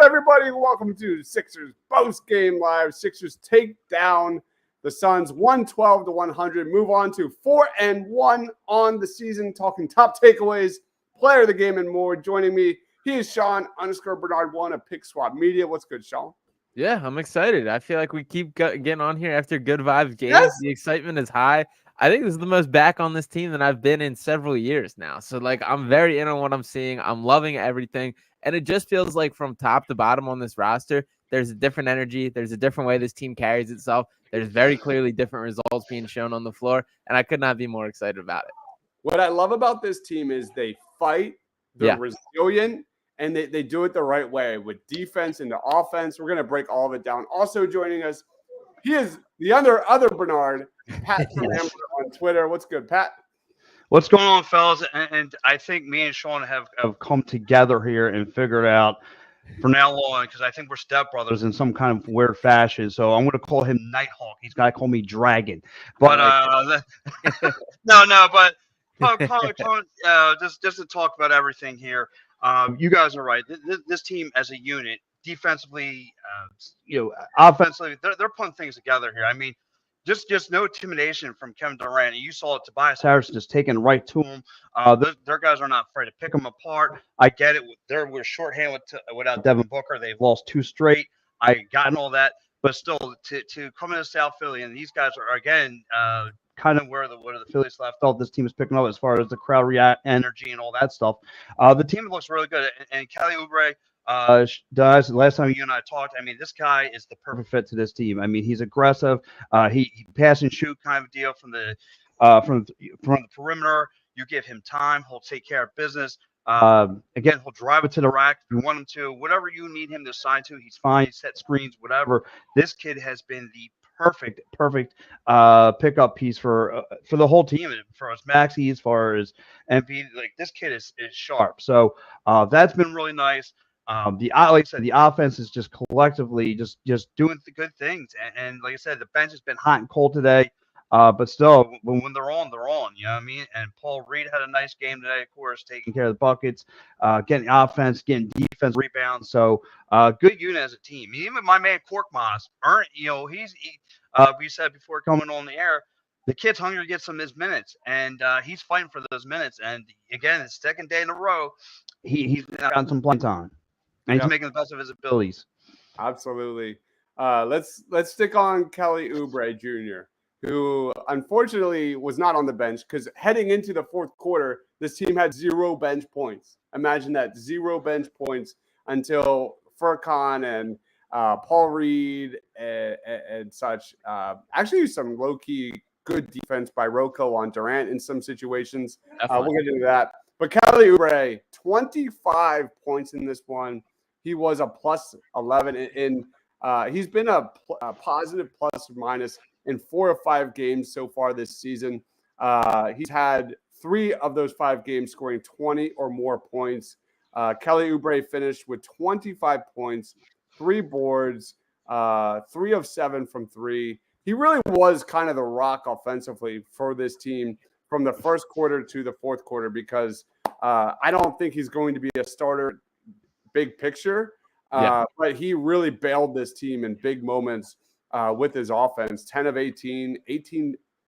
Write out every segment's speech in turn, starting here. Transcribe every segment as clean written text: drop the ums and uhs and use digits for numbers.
everybody? Welcome to Sixers Postgame Live. Sixers take down the Suns 112-100. Move on to 4-1 on the season. Talking top takeaways, player of the game, and more. Joining me, he is Sean _Bernard1 of Pick Swap Media. What's good, Sean? Yeah, I'm excited. I feel like we keep getting on here after good vibes games. Yes. The excitement is high. I think this is the most back on this team that I've been in several years now. So, I'm very in on what I'm seeing. I'm loving everything. And it just feels like from top to bottom on this roster, there's a different energy. There's a different way this team carries itself. There's very clearly different results being shown on the floor. And I could not be more excited about it. What I love about this team is they fight. They're resilient. And they do it the right way with defense and the offense. We're going to break all of it down. Also joining us, he is the other Bernard, Pat from Ambler on Twitter. What's good, Pat? What's going on, fellas? And I think me and Sean have come together here and figured out from now on, because I think we're stepbrothers in some kind of weird fashion. So I'm going to call him Nighthawk. He's got to call me Dragon. But just to talk about everything here. You guys are right. This team as a unit, defensively, offensively, they're putting things together here. I mean, just no intimidation from Kevin Durant. And you saw it, Tobias Harris just taking right to him. Their guys are not afraid to pick them apart. I get it. We're shorthanded without Devin Booker. They've lost 2 straight. I gotten all that, but still to come into South Philly, and these guys are again. Kind of where the Phillies left off. This team is picking up as far as the crowd react, energy, and all that stuff. The team looks really good. And Kelly Oubre does. Last time you and I talked, I mean, this guy is the perfect fit to this team. I mean, he's aggressive. He pass and shoot kind of deal from the perimeter. You give him time, he'll take care of business. Again, he'll drive it to the rack if you want him to. Whatever you need him to sign to, he's fine. He set screens, whatever. This kid has been the perfect pickup piece for the whole team, for us Maxey, as far as MP. Like, this kid is sharp. So that's been really nice. Like I said, the offense is just collectively just doing the good things. And like I said, the bench has been hot and cold today. But still, when they're on, they're on. You know what I mean? And Paul Reed had a nice game today, of course, taking care of the buckets, getting offense, getting defense rebounds. So good unit as a team. Even my man Korkmaz, we said before coming on the air, the kid's hungry to get some of his minutes, and he's fighting for those minutes. And again, it's second day in a row, he's gotten some playing time, and he's making the best of his abilities. Absolutely. Let's stick on Kelly Oubre Jr., who unfortunately was not on the bench, because heading into the fourth quarter, this team had 0 bench points. Imagine that, 0 bench points until Furkan and Paul Reed and such. Actually, some low-key good defense by Rocco on Durant in some situations. We'll get into that. But Kelly Oubre, 25 points in this one. He was a plus 11. He's been a positive plus or minus in 4 or 5 games so far this season. He's had 3 of those 5 games scoring 20 or more points. Kelly Oubre finished with 25 points, 3 boards, 3 of 7 from 3. He really was kind of the rock offensively for this team from the first quarter to the fourth quarter, because I don't think he's going to be a starter big picture, but he really bailed this team in big moments with his offense. 10 of 18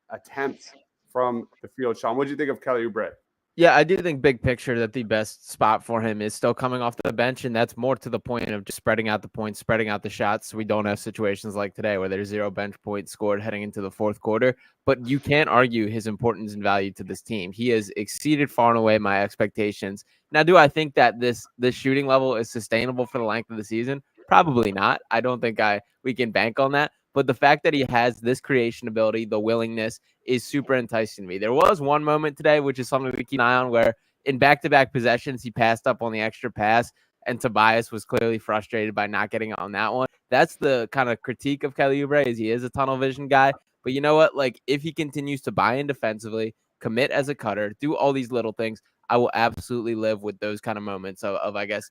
attempts from the field. Sean, what do you think of Kelly Oubre? Yeah, I do think big picture that the best spot for him is still coming off the bench, and that's more to the point of just spreading out the points, spreading out the shots, so we don't have situations like today where there's 0 bench points scored heading into the fourth quarter. But you can't argue his importance and value to this team. He has exceeded far and away my expectations. Now, do I think that this shooting level is sustainable for the length of the season? Probably not. I don't think we can bank on that. But the fact that he has this creation ability, the willingness, is super enticing to me. There was one moment today, which is something to keep an eye on, where in back-to-back possessions, he passed up on the extra pass, and Tobias was clearly frustrated by not getting on that one. That's the kind of critique of Kelly Oubre, is he is a tunnel vision guy. But you know what? Like, if he continues to buy in defensively, commit as a cutter, do all these little things, I will absolutely live with those kind of moments of I guess,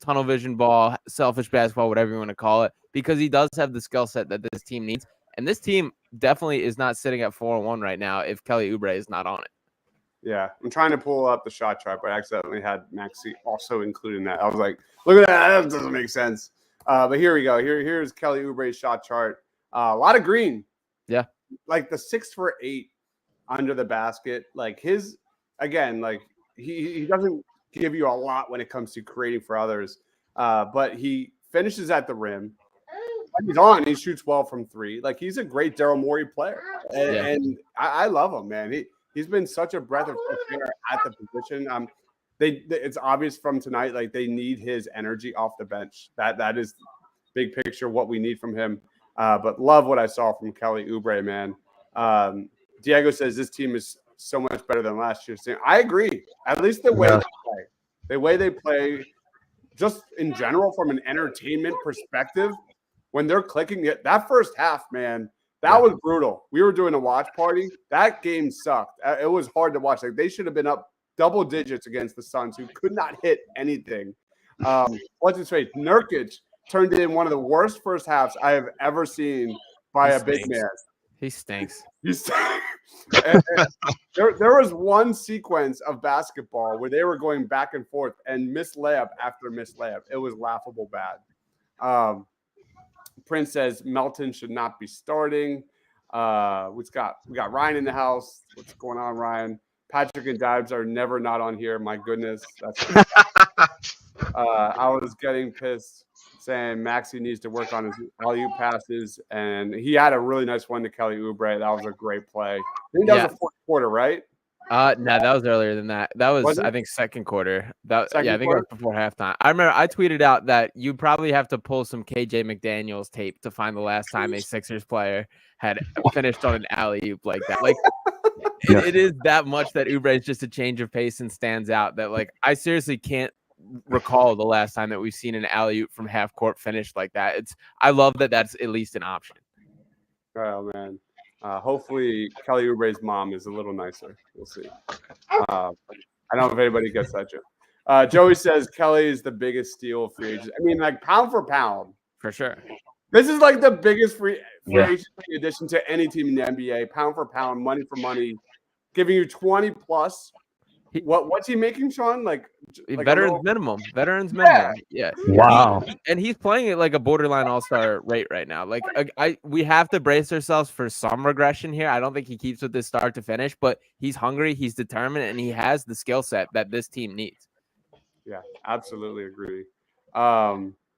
tunnel vision ball, selfish basketball, whatever you want to call it, because he does have the skill set that this team needs. And this team definitely is not sitting at 4-1 right now if Kelly Oubre is not on it. Yeah, I'm trying to pull up the shot chart, but I accidentally had Maxey also included in that. I was like, look at that. That doesn't make sense. But here we go. Here's Kelly Oubre's shot chart. A lot of green. Yeah. Like the 6 for 8 under the basket. Like his, again, like he doesn't give you a lot when it comes to creating for others. But he finishes at the rim. When he's on, he shoots well from 3. Like he's a great Daryl Morey player. And I love him, man. He's been such a breath of fresh air at the position. It's obvious from tonight, like they need his energy off the bench. That is big picture what we need from him. But love what I saw from Kelly Oubre, man. Diego says this team is so much better than last year's team. I agree. At least the way they play, just in general from an entertainment perspective, when they're clicking it, that first half, man, that was brutal. We were doing a watch party. That game sucked. It was hard to watch. Like they should have been up double digits against the Suns, who could not hit anything. What's his face? Nurkic turned in one of the worst first halves I have ever seen by a big man. He stinks. And there was one sequence of basketball where they were going back and forth and missed layup after missed layup. It was laughable bad. Prince says Melton should not be starting. We got Ryan in the house. What's going on, Ryan? Patrick and Dibes are never not on here. My goodness. I was getting pissed saying Maxey needs to work on his alley-oop passes, and he had a really nice one to Kelly Oubre. That was a great play. I think that was the fourth quarter, right? No, that was earlier than that. That was I think second quarter. I think it was before halftime. I remember I tweeted out that you probably have to pull some KJ McDaniels tape to find the last time a Sixers player had finished on an alley-oop like that. Like it is that much that Oubre is just a change of pace and stands out that like I seriously can't recall the last time that we've seen an alley-oop from half court finished like that. I love that that's at least an option. Oh man. Hopefully Kelly Oubre's mom is a little nicer. We'll see. I don't know if anybody gets that joke. Joey says Kelly is the biggest steal of free agents. I mean, like pound for pound. For sure. This is like the biggest free agency addition to any team in the NBA. Pound for pound, money for money, giving you 20 plus. What's he making, Sean? Like veterans minimum. Veterans minimum. Yeah. Wow. And he's playing at like a borderline all-star rate right now. Like we have to brace ourselves for some regression here. I don't think he keeps with this start to finish, but he's hungry, he's determined, and he has the skill set that this team needs. Yeah, absolutely agree.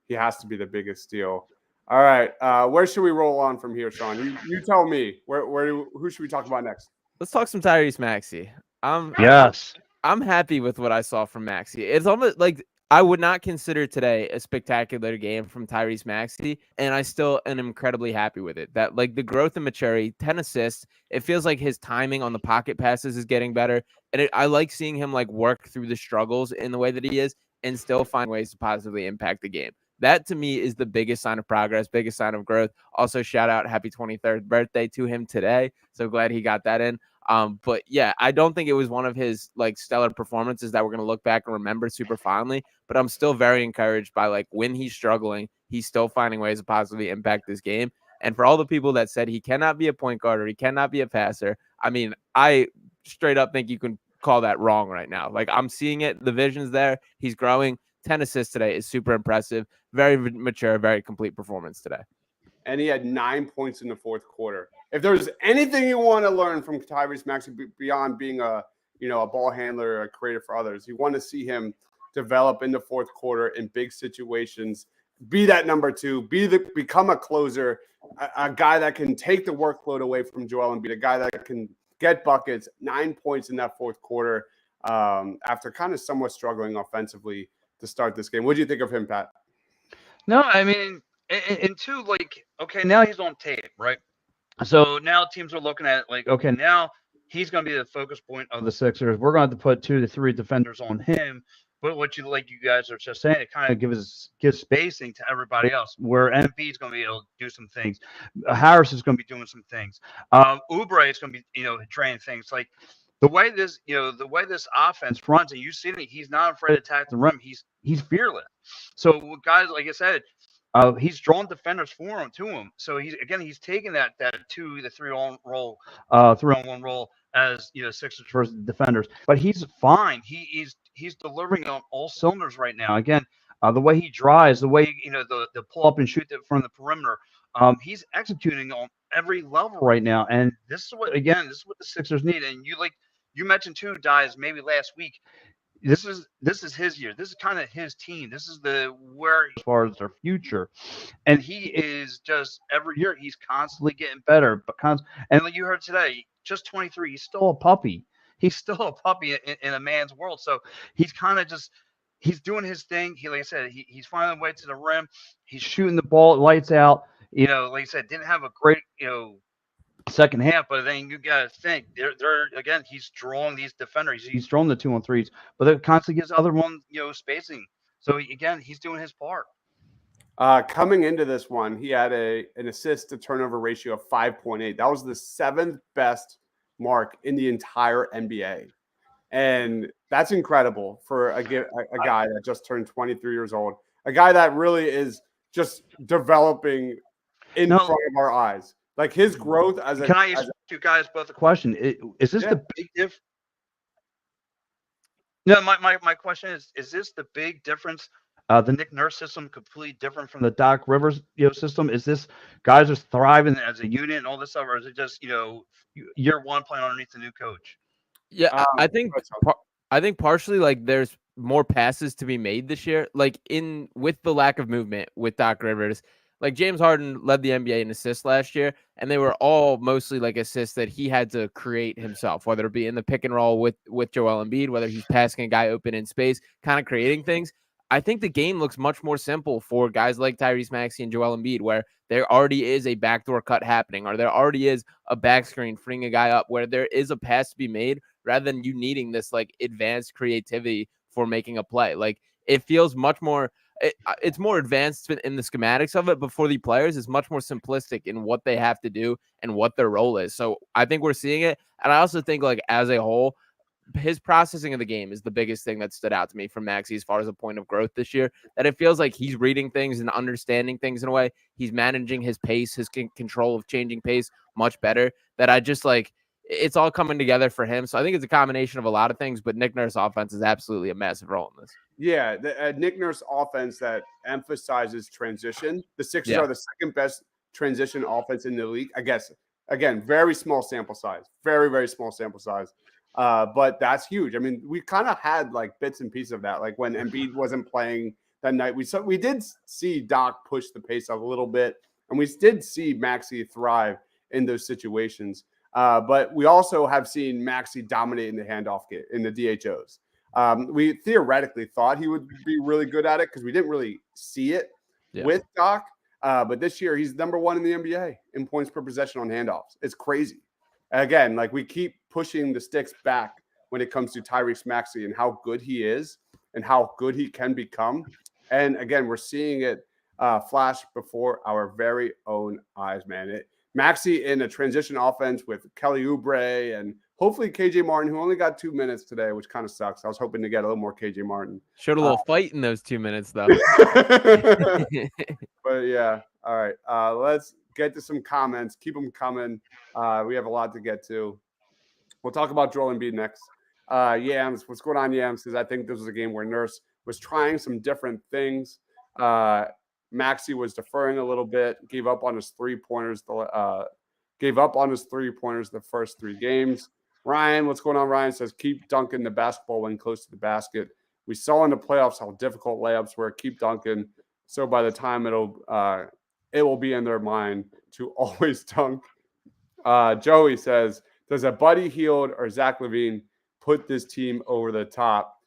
He has to be the biggest steal. All right. Where should we roll on from here, Sean? You tell me. Who should we talk about next? Let's talk some Tyrese Maxey. Yes. I'm happy with what I saw from Maxey. It's almost like I would not consider today a spectacular game from Tyrese Maxey, and I still am incredibly happy with it. That like the growth and maturity, 10 assists. It feels like his timing on the pocket passes is getting better, and I like seeing him like work through the struggles in the way that he is, and still find ways to positively impact the game. That to me is the biggest sign of progress, biggest sign of growth. Also, shout out, happy 23rd birthday to him today. So glad he got that in. But yeah, I don't think it was one of his like stellar performances that we're going to look back and remember super fondly, but I'm still very encouraged by like when he's struggling, he's still finding ways to positively impact this game. And for all the people that said he cannot be a point guard or he cannot be a passer, I mean, I straight up think you can call that wrong right now. Like I'm seeing it. The vision's there. He's growing. 10 assists today is super impressive. Very mature, very complete performance today. And he had 9 points in the fourth quarter. If there's anything you want to learn from Tyrese Maxey beyond being a ball handler, a creator for others, you want to see him develop in the fourth quarter in big situations, be that number 2, become a closer, a guy that can take the workload away from Joel Embiid, a guy that can get buckets. 9 points in that fourth quarter after kind of somewhat struggling offensively to start this game. What do you think of him, Pat? No, I mean, and two, like, okay, now he's on tape, right? So now teams are looking at like, okay, now he's going to be the focus point of the Sixers. We're going to have to put 2 to 3 defenders on him. But what you guys are just saying, it kind of gives spacing to everybody else. Where Embiid's going to be able to do some things, Harris is going to be doing some things, Oubre is going to be trying things like. The way this offense runs, and you see that he's not afraid to attack the rim. He's fearless. So guys, like I said, he's drawn defenders to him. So he's taking that 2 to 3 on roll, 3-on-1 roll as Sixers first defenders, but he's fine. He's delivering on all cylinders right now. Again, the way he drives, the way the pull up and shoot from the perimeter, he's executing on every level right now. And this is what the Sixers need. And you mentioned too, Dias, maybe last week. This is his year. This is kind of his team. This is where as far as their future, and he is just every year he's constantly getting better. And like you heard today, just 23. He's still a puppy. He's still a puppy in a man's world. So he's kind of he's doing his thing. Like I said, he's finding a way to the rim. He's shooting the ball, lights out. Like I said, didn't have a great second half, but then you got to think they're again, he's drawing these defenders. He's drawing the 2-on-3s, but it constantly gives other one spacing. So again, he's doing his part. Coming into this one, he had an assist to turnover ratio of 5.8. That was the 7th best mark in the entire NBA. And that's incredible for a guy that just turned 23 years old, a guy that really is just developing in front of our eyes. Like his growth as a. Can I ask you guys both a question? Is this the big difference? No, my question is this the big difference? The Nick Nurse system completely different from the Doc Rivers system. Is this guys are thriving as a unit and all this stuff, or is it just year one playing underneath the new coach? Yeah, I think partially like there's more passes to be made this year. Like with the lack of movement with Doc Rivers, like James Harden led the NBA in assists last year, and they were all mostly like assists that he had to create himself, whether it be in the pick and roll with Joel Embiid, whether he's passing a guy open in space, kind of creating things. I think the game looks much more simple for guys like Tyrese Maxey and Joel Embiid, where there already is a backdoor cut happening, or there already is a back screen freeing a guy up, where there is a pass to be made, rather than you needing this like advanced creativity for making a play. Like it feels much more. It's more advanced in the schematics of it, but for the players, it's much more simplistic in what they have to do and what their role is. So I think we're seeing it. And I also think like as a whole, his processing of the game is the biggest thing that stood out to me from Maxey as far as a point of growth this year, that it feels like he's reading things and understanding things in a way. He's managing his pace, his control of changing pace much better, that I just like, it's all coming together for him. So I think it's a combination of a lot of things, but Nick Nurse offense is absolutely a massive role in this. Yeah, the Nick Nurse offense that emphasizes transition. The Sixers are the second best transition offense in the league. I guess, again, very small sample size. Very, very small sample size. But that's huge. I mean, we kind of had like bits and pieces of that. Like when Embiid wasn't playing that night, we did see Doc push the pace up a little bit, and we did see Maxey thrive in those situations. But we also have seen Maxey dominate in the handoff in the DHOs. We theoretically thought he would be really good at it because we didn't really see it with Doc. But this year, he's number 1 in the NBA in points per possession on handoffs. It's crazy. Again, like we keep pushing the sticks back when it comes to Tyrese Maxey and how good he is and how good he can become. And again, we're seeing it flash before our very own eyes, man. Maxey in a transition offense with Kelly Oubre and hopefully KJ Martin, who only got 2 minutes today, which kind of sucks. I was hoping to get a little more KJ Martin. Showed a little fight in those 2 minutes, though. But yeah, all right. Let's get to some comments. Keep them coming. We have a lot to get to. We'll talk about Joel Embiid next. Yams, what's going on, Yams? Because I think this was a game where Nurse was trying some different things. Maxey was deferring a little bit, gave up on his three-pointers the first 3 games. Ryan, what's going on? Ryan says, keep dunking the basketball when close to the basket. We saw in the playoffs how difficult layups were. Keep dunking. So by the time it will be in their mind to always dunk. Joey says, does a Buddy Hield or Zach LaVine put this team over the top?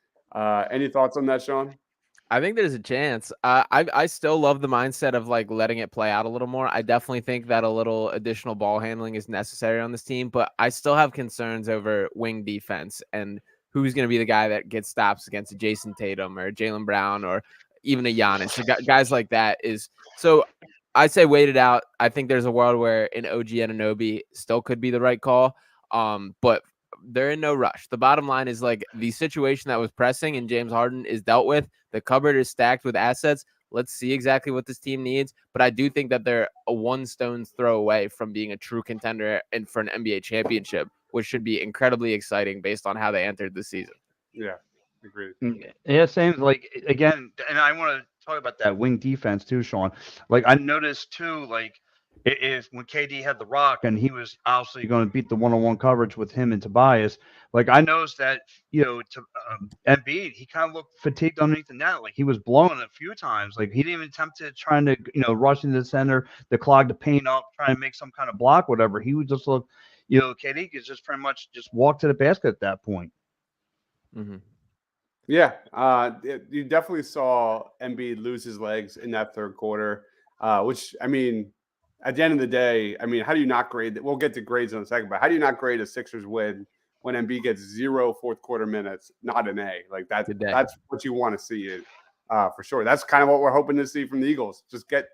Any thoughts on that, Sean? I think there's a chance. I still love the mindset of like letting it play out a little more. I definitely think that a little additional ball handling is necessary on this team, but I still have concerns over wing defense and who's going to be the guy that gets stops against a Jason Tatum or Jaylen Brown or even a Giannis. So guys like that is so. I say wait it out. I think there's a world where an OG Anunoby still could be the right call, but they're in no rush. The bottom line is like the situation that was pressing and James Harden is dealt with. The cupboard is stacked with assets. Let's see exactly what this team needs. But I do think that they're a one stone's throw away from being a true contender and for an NBA championship which should be incredibly exciting based on how they entered the season. Yeah, agreed. Yeah, same. Like again, and I want to talk about that wing defense too, Sean. Like I noticed too, like if when KD had the rock and he was obviously going to beat the one-on-one coverage with him and Tobias, like I noticed that to Embiid, he kind of looked fatigued underneath the net, like he was blowing a few times. Like he didn't even attempt to trying to rush into the center to clog the paint up, trying to make some kind of block, whatever. He would just look, KD could just pretty much just walk to the basket at that point. Mm-hmm. Yeah, you definitely saw Embiid lose his legs in that third quarter, which, I mean, at the end of the day, I mean, how do you not grade that? We'll get to grades in a second, but how do you not grade a Sixers win when Embiid gets 0 fourth quarter minutes, not an A? Like that's what you want to see for sure. That's kind of what we're hoping to see from the Eagles. Just get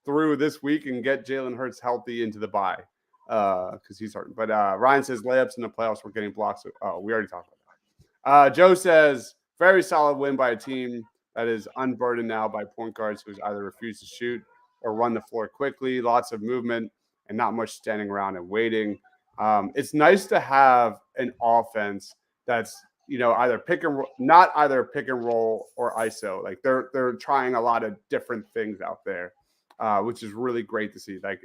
through this week and get Jalen Hurts healthy into the bye because he's hurting. But Ryan says layups in the playoffs, we're getting blocks. Oh, we already talked about that. Joe says, very solid win by a team that is unburdened now by point guards who either refuse to shoot or run the floor quickly, lots of movement, and not much standing around and waiting. It's nice to have an offense that's either not either pick and roll or ISO. Like they're trying a lot of different things out there, which is really great to see. Like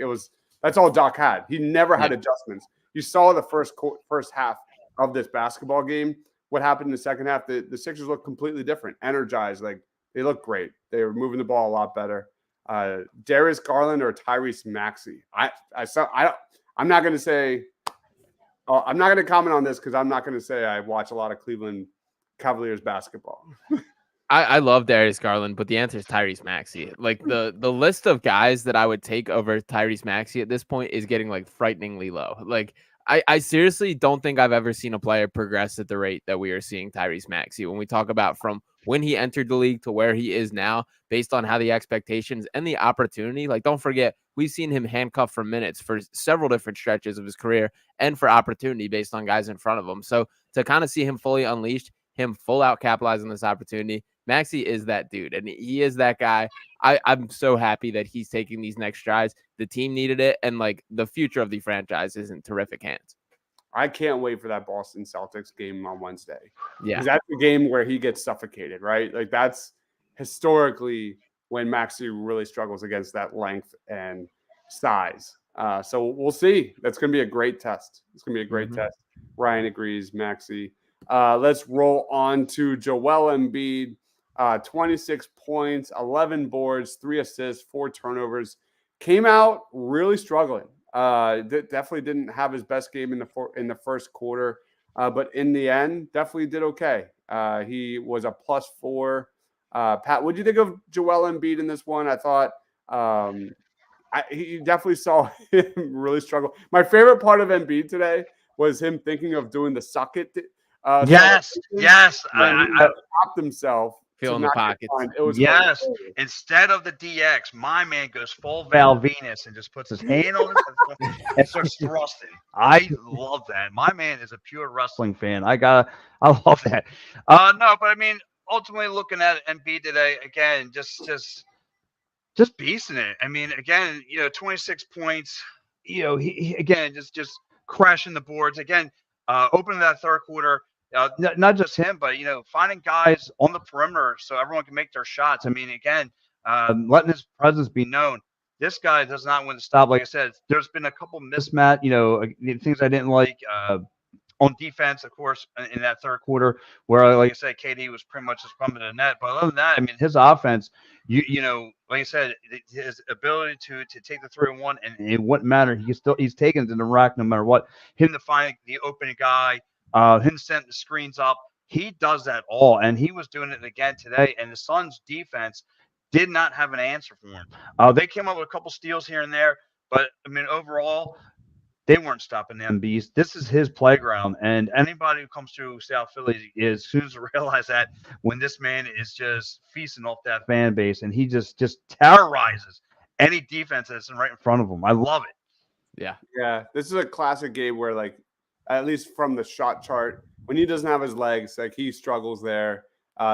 that's all Doc had. He never had adjustments. You saw the first half of this basketball game. What happened in the second half? The Sixers look completely different, energized. Like they look great. They were moving the ball a lot better. Darius Garland or Tyrese Maxey. I'm not going to say. I'm not going to comment on this because I'm not going to say I watch a lot of Cleveland Cavaliers basketball. I love Darius Garland, but the answer is Tyrese Maxey. Like the list of guys that I would take over Tyrese Maxey at this point is getting like frighteningly low. Like I seriously don't think I've ever seen a player progress at the rate that we are seeing Tyrese Maxey. When we talk about from when he entered the league to where he is now, based on how the expectations and the opportunity, like don't forget, we've seen him handcuffed for minutes for several different stretches of his career and for opportunity based on guys in front of him. So to kind of see him fully unleashed, him full out capitalizing this opportunity, Maxey is that dude, and he is that guy. I'm so happy that he's taking these next strides. The team needed it, and like the future of the franchise is in terrific hands. I can't wait for that Boston Celtics game on Wednesday. Yeah, because that's the game where he gets suffocated, right? Like that's historically when Maxey really struggles against that length and size. So we'll see. That's going to be a great test. It's going to be a great test. Ryan agrees, Maxey. Let's roll on to Joel Embiid. 26 points, 11 boards, 3 assists, 4 turnovers. Came out really struggling. Definitely didn't have his best game in the first quarter, but in the end, definitely did okay. He was a +4. Pat, what do you think of Joel Embiid in this one? I thought he definitely saw him really struggle. My favorite part of Embiid today was him thinking of doing the suck it. Yes. He stopped himself. Feeling the pockets. It was hilarious. Instead of the DX, my man goes full Val Venus and just puts his hand on his and starts thrusting. I love that. My man is a pure wrestling fan. I love that. No, but I mean, ultimately looking at Embiid today, again, just beasting it. I mean, again, 26 points. He again just crashing the boards again. Opening that third quarter. Not just him, but finding guys on the perimeter so everyone can make their shots. I mean, again, letting his presence be known. This guy does not want to stop. Like I said, there's been a couple mismatch, things I didn't like on defense, of course, in that third quarter, where, like I said, KD was pretty much just pumping the net. But other than that, I mean, his offense, like I said, his ability to take the 3-on-1, and it wouldn't matter. He's taking it to the rack no matter what. Him to find the opening guy. Him setting the screens up, he does that all, and he was doing it again today. And the Suns' defense did not have an answer for him. They came up with a couple steals here and there, but I mean, overall, they weren't stopping them beasts. This is his playground, and anybody who comes through South Philly is soon to realize that when this man is just feasting off that fan base, and he just terrorizes any defense that's right in front of him. I love it. Yeah. This is a classic game where, like, at least from the shot chart, when he doesn't have his legs, like he struggles there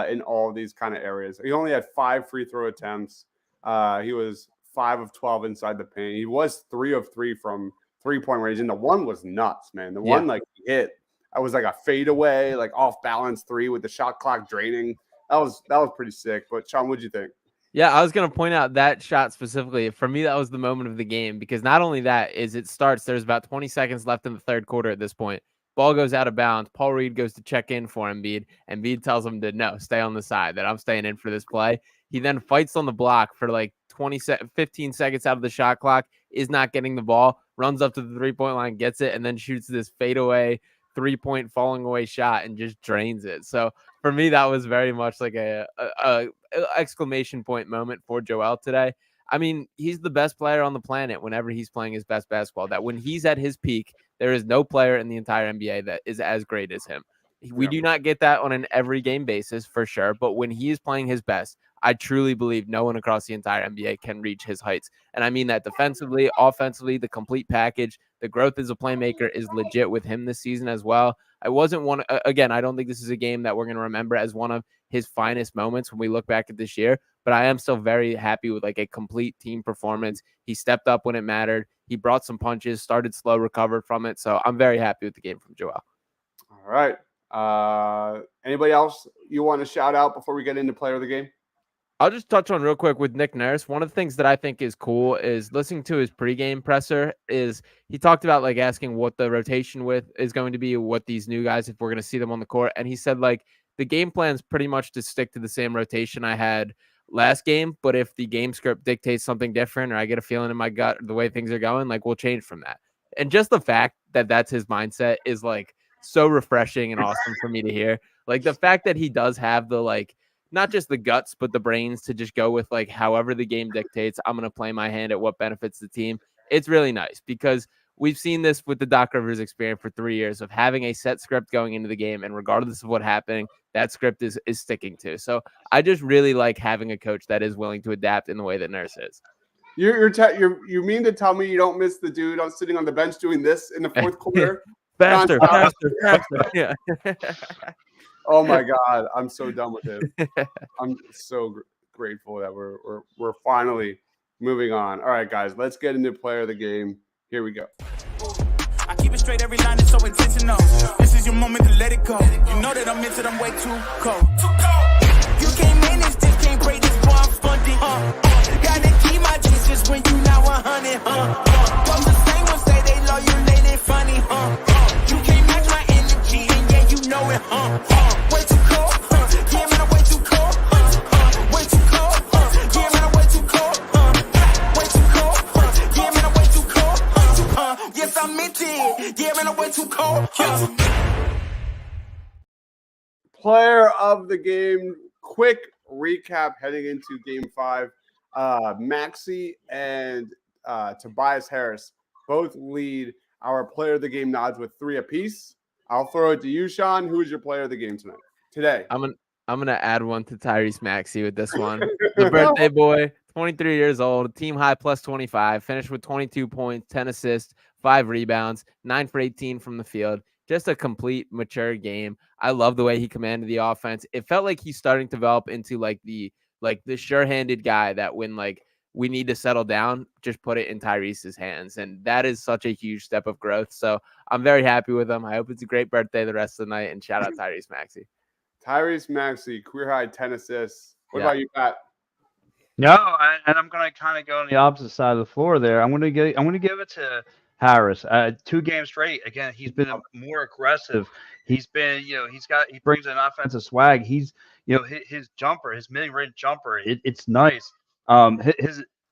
in all of these kind of areas. He only had 5 free throw attempts. He was 5 of 12 inside the paint. He was 3 of 3 from 3-point range, and the one was nuts, man. The one, like, hit. I was like a fadeaway, like off balance 3 with the shot clock draining. That was pretty sick. But Sean, what'd you think? Yeah, I was going to point out that shot specifically. For me, that was the moment of the game because not only that is it starts, there's about 20 seconds left in the third quarter at this point. Ball goes out of bounds. Paul Reed goes to check in for Embiid. Embiid tells him to no, stay on the side, that I'm staying in for this play. He then fights on the block for like 15 seconds out of the shot clock, is not getting the ball, runs up to the three-point line, gets it, and then shoots this fadeaway three-point falling away shot and just drains it. So for me, that was very much like a exclamation point moment for Joel today. I mean, he's the best player on the planet whenever he's playing his best basketball. That when he's at his peak, there is no player in the entire NBA that is as great as him. We do not get that on an every game basis for sure, but when he is playing his best, I truly believe no one across the entire NBA can reach his heights. And I mean that defensively, offensively, the complete package. The growth as a playmaker is legit with him this season as well. I wasn't one, again, I don't think this is a game that we're going to remember as one of his finest moments when we look back at this year, but I am still very happy with like a complete team performance. He stepped up when it mattered. He brought some punches, started slow, recovered from it. So I'm very happy with the game from Joel. All right. Anybody else you want to shout out before we get into player of the game? I'll just touch on real quick with Nick Nurse. One of the things that I think is cool is listening to his pregame presser is he talked about like asking what the rotation with is going to be, what these new guys, if we're going to see them on the court. And he said like the game plan is pretty much to stick to the same rotation I had last game. But if the game script dictates something different or I get a feeling in my gut the way things are going, like we'll change from that. And just the fact that that's his mindset is like so refreshing and awesome for me to hear. Like the fact that he does have the like, not just the guts, but the brains to just go with like however the game dictates. I'm going to play my hand at what benefits the team. It's really nice because we've seen this with the Doc Rivers experience for 3 years of having a set script going into the game. And regardless of what happening, that script is sticking to. So I just really like having a coach that is willing to adapt in the way that Nurse is. You mean to tell me you don't miss the dude sitting on the bench doing this in the fourth quarter? faster. Yeah. Oh my God, I'm so done with him. I'm so grateful that we're finally moving on. All right, guys, let's get into player of the game. Here we go. I keep it straight, every line is so intentional. This is your moment to let it go. You know that I'm into them way too cold. You can't manage this, can't break this, boy, I'm funding. Gotta keep my distance when you not 100. From the same ones say they love you, lady, funny. You can't match my energy, and yeah, you know it. Way too cold, yeah, man, I'm way too cold. Way too cold, yeah, man, I'm way too cold. Way too cold, yeah, man, I'm way too cold. Yes, I meant it, yeah, man, I'm way too cold. Player of the game. Quick recap heading into Game 5. Maxey and Tobias Harris both lead our player of the game nods with 3 apiece. I'll throw it to you, Sean. Who is your player of the game today? I'm gonna add one to Tyrese Maxey with this one. The birthday boy, 23 years old, team high plus 25, finished with 22 points, 10 assists, 5 rebounds, 9 for 18 from the field. Just a complete mature game. I love the way he commanded the offense. It felt like he's starting to develop into like the sure-handed guy that when like we need to settle down, just put it in Tyrese's hands. And that is such a huge step of growth. So I'm very happy with him. I hope it's a great birthday the rest of the night. And shout out Tyrese Maxey. Tyrese Maxey, career high 10 assists. What about you, Pat? No, and I'm going to kind of go on the opposite side of the floor there. I'm going to give it to Harris. 2 games straight. Again, he's been more aggressive. He's been, he brings an offensive swag. He's, his jumper, his mid-range jumper, it's nice.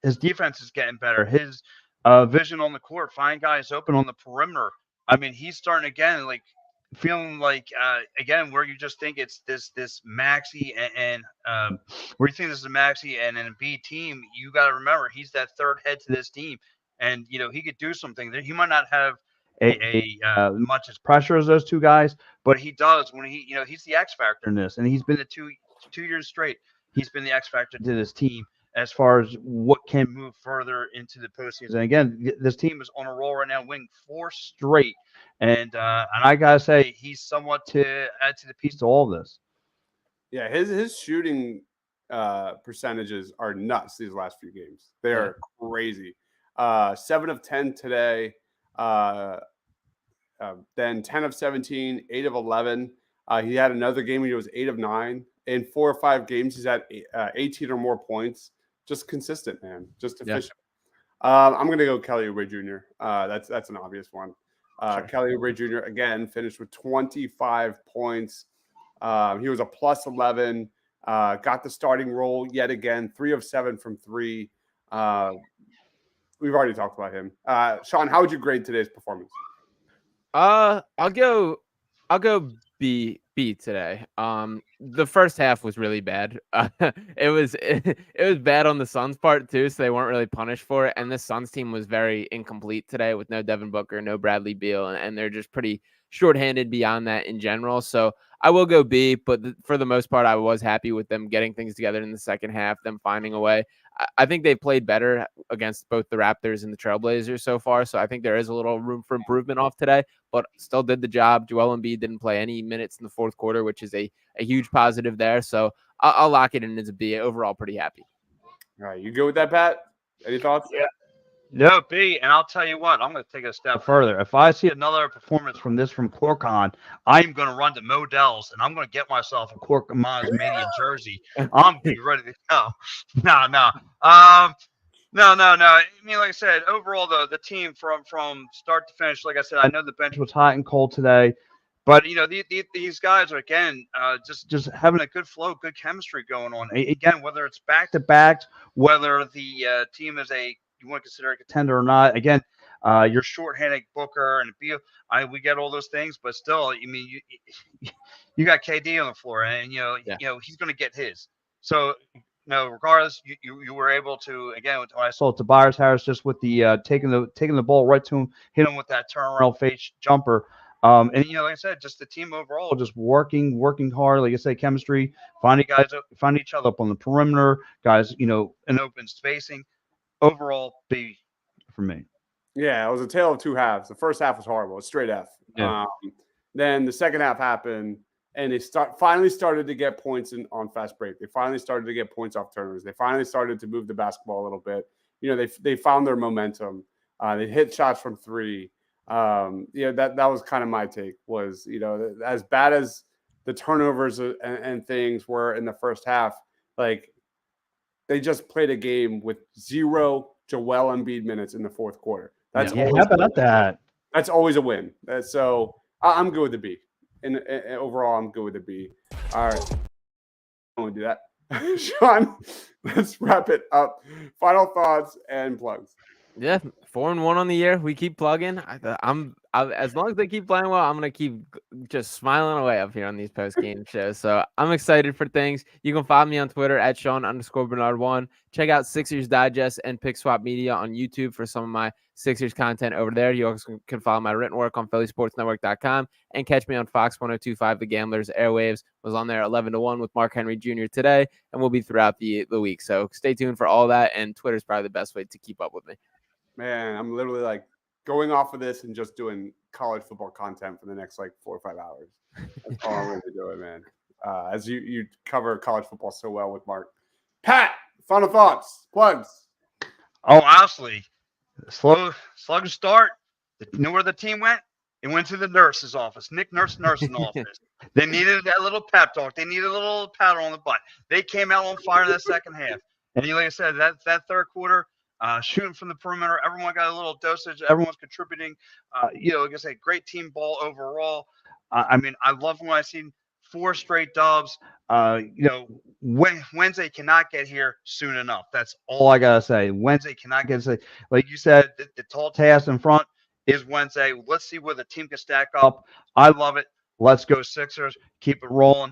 His defense is getting better. His vision on the court, find guys open on the perimeter. I mean, he's starting again, like feeling like again where you just think it's this Maxey and where you think this is a Maxey and an Embiid team. You got to remember he's that third head to this team, and he could do something. He might not have a much as pressure as those 2 guys, but he does when he's the X factor in this, and he's been the two years straight. He's been the X factor to this team as far as what can move further into the postseason. And again, this team is on a roll right now, winning 4 straight. And I gotta say, he's somewhat to add to the piece to all this. Yeah, his shooting percentages are nuts these last few games. They are crazy. 7 of 10 today. Then 10 of 17, 8 of 11. He had another game where he was 8 of 9. In 4 or 5 games, he's had 18 or more points. Just consistent, man. Just efficient. I'm going to go Kelly Oubre Jr. That's an obvious one. Sure. Kelly Oubre Jr. again finished with 25 points. He was a plus 11. Got the starting role yet again. 3 of 7 from 3. We've already talked about him. Sean, how would you grade today's performance? I'll go B today. The first half was really bad. It was bad on the Suns' part too, so they weren't really punished for it. And the Suns team was very incomplete today with no Devin Booker, no Bradley Beal, and they're just pretty shorthanded beyond that in general. So I will go B, but for the most part, I was happy with them getting things together in the second half, them finding a way. I think they played better against both the Raptors and the Trailblazers so far. So I think there is a little room for improvement off today, but still did the job. Joel Embiid didn't play any minutes in the fourth quarter, which is a huge positive there. So I'll lock it in as a B. Overall, pretty happy. All right. You good with that, Pat? Any thoughts? Yeah. No, B, and I'll tell you what, I'm going to take it a step further. If I see another performance from Corcon, I'm going to run to Modell's, and I'm going to get myself a Corcon Mania jersey. I'm going to be ready to go. No. No. I mean, like I said, overall, the team from start to finish, like I said, I know the bench was hot and cold today, but, you know, these guys are, again, just having a good flow, good chemistry going on. Again, whether it's back-to-backs, whether the team is you want to consider a contender or not. Again, you're shorthanded Booker and Beal. We get all those things, but still, I mean, you got KD on the floor, and you know he's going to get his. So, regardless, you were able to, again, when I saw Tobias Harris just with the taking the ball right to him, hit him with that turnaround face jumper. And like I said, just the team overall, just working hard. Like I say, chemistry, finding each other up on the perimeter, guys, in open spacing. Overall, B for me. Yeah, it was a tale of two halves. The first half was horrible. It's straight F. Yeah. Then the second half happened, and they finally started to get points on fast break. They finally started to get points off turnovers. They finally started to move the basketball a little bit. They found their momentum. They hit shots from 3. That was kind of my take. Was as bad as the turnovers and things were in the first half, like. They just played a game with 0 Joel Embiid minutes in the fourth quarter. How about that? That's always a win. So I'm good with the B. And overall, I'm good with the B. All right. I don't want to do that. Sean, let's wrap it up. Final thoughts and plugs. Yeah, 4-1 on the year. We keep plugging. As long as they keep playing well, I'm gonna keep just smiling away up here on these post-game shows. So I'm excited for things. You can follow me on Twitter at Sean_Bernard1. Check out Sixers Digest and Pick Swap Media on YouTube for some of my Sixers content over there. You also can follow my written work on PhillySportsNetwork.com and catch me on Fox 102.5 The Gamblers Airwaves. Was on there 11-1 with Mark Henry Jr. today, and will be throughout the week. So stay tuned for all that. And Twitter's probably the best way to keep up with me. Man, I'm literally like going off of this and just doing college football content for the next 4 or 5 hours. That's all I'm going to be doing, man. As you cover college football so well with Mark. Pat, final thoughts, plugs. Oh, honestly, sluggish start. You know where the team went? It went to the nurse's office, Nick nursing office. They needed that little pep talk. They needed a little pat on the butt. They came out on fire in the second half. And like I said, that third quarter, shooting from the perimeter, everyone got a little dosage. Everyone's contributing. Like I say, great team ball overall. I mean, I love when I see 4 straight dubs. Wednesday cannot get here soon enough. That's all I gotta say. Wednesday cannot get. Like you said, the tall task in front is Wednesday. Let's see where the team can stack up. I love it. Let's go Sixers. Keep it rolling.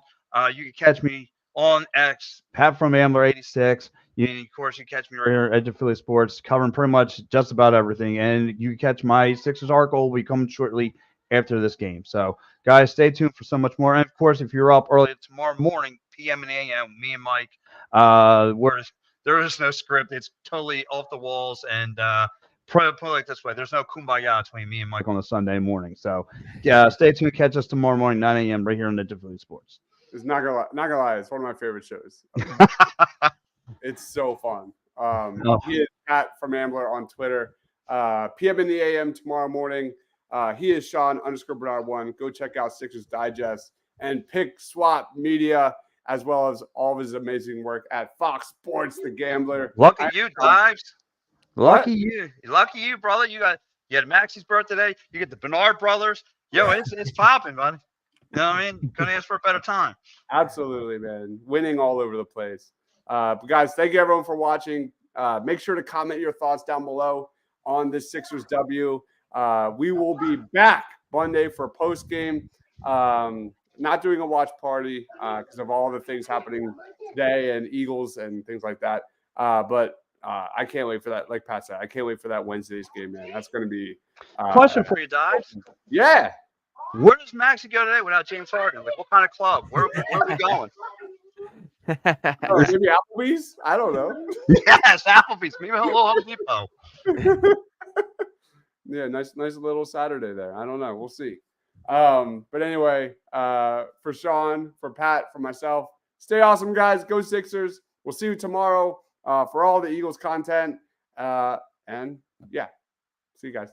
You can catch me on X, Pat from Ambler 86. Of course, you catch me right here at Philly Sports, covering pretty much just about everything. And you can catch my Sixers article will be coming shortly after this game. So, guys, stay tuned for so much more. And, of course, if you're up early tomorrow morning, PM and AM, me and Mike, where there is no script. It's totally off the walls. And put it like this way, there's no kumbaya between me and Mike on a Sunday morning. So, yeah, stay tuned. Catch us tomorrow morning, 9 a.m. right here on the Philly Sports. It's not gonna lie. It's one of my favorite shows. It's so fun. He is Pat from Ambler on Twitter. PM in the AM tomorrow morning. He is Sean_Bernard1. Go check out Sixers Digest and Pick Swap Media, as well as all of his amazing work at Fox Sports The Gambler. Lucky you, Dives. What? Lucky you, brother. You had Maxie's birthday today. You get the Bernard brothers. Yo, it's popping, buddy. You know what I mean? Couldn't ask for a better time. Absolutely, man. Winning all over the place. But guys, thank you everyone for watching. Make sure to comment your thoughts down below on this Sixers W. We will be back Monday for post game. Not doing a watch party because of all the things happening today and Eagles and things like that. But I can't wait for that. Like Pat said, I can't wait for that Wednesday's game, man. That's going to be. Question for you, Dives. Yeah. Where does Maxie go today without James Harden? Like, what kind of club? Where are we going? Maybe Applebee's? I don't know. Yes, Applebee's. Maybe a little Home Depot. Yeah, nice little Saturday there. I don't know. We'll see. But anyway, for Sean, for Pat, for myself, stay awesome, guys. Go Sixers. We'll see you tomorrow for all the Eagles content. And yeah, see you guys.